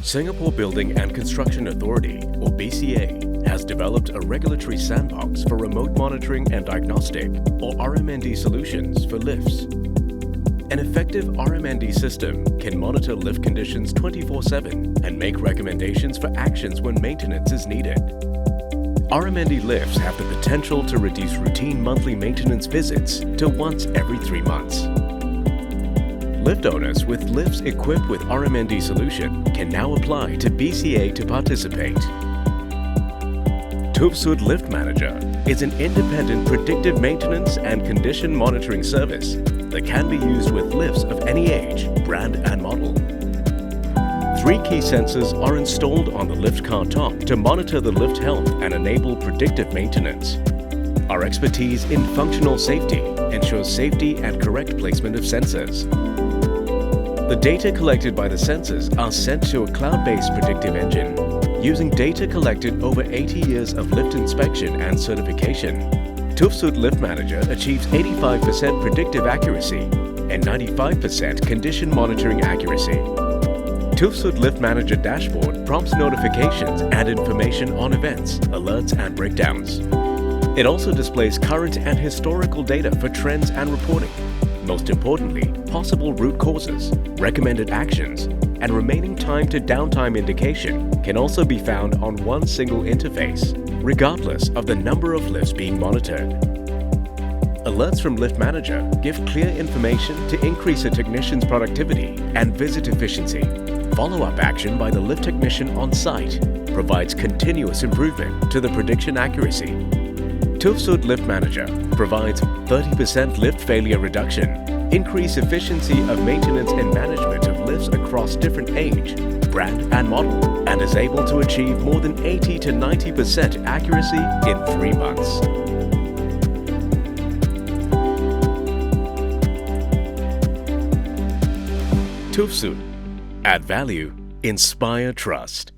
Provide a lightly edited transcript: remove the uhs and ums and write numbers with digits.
Singapore Building and Construction Authority, or BCA, has developed a regulatory sandbox for remote monitoring and diagnostic, or RM&D solutions for lifts. An effective RM&D system can monitor lift conditions 24/7 and make recommendations for actions when maintenance is needed. RM&D lifts have the potential to reduce routine monthly maintenance visits to once every 3 months. Lift owners with lifts equipped with RM&D solution can now apply to BCA to participate. TÜV SÜD Lift Manager is an independent predictive maintenance and condition monitoring service that can be used with lifts of any age, brand and model. 3 key sensors are installed on the lift car top to monitor the lift health and enable predictive maintenance. Our expertise in functional safety ensures safety and correct placement of sensors. The data collected by the sensors are sent to a cloud-based predictive engine. Using data collected over 80 years of lift inspection and certification, TÜV SÜD Lift Manager achieves 85% predictive accuracy and 95% condition monitoring accuracy. TÜV SÜD Lift Manager dashboard prompts notifications and information on events, alerts and breakdowns. It also displays current and historical data for trends and reporting. Most importantly, possible root causes, recommended actions, and remaining time to downtime indication can also be found on one single interface, regardless of the number of lifts being monitored. Alerts from Lift Manager give clear information to increase a technician's productivity and visit efficiency. Follow-up action by the lift technician on site provides continuous improvement to the prediction accuracy. TÜV SÜD Lift Manager provides 30% lift failure reduction, increased efficiency of maintenance and management of lifts across different age, brand and model, and is able to achieve more than 80 to 90% accuracy in 3 months. TÜV SÜD. Add value, inspire trust.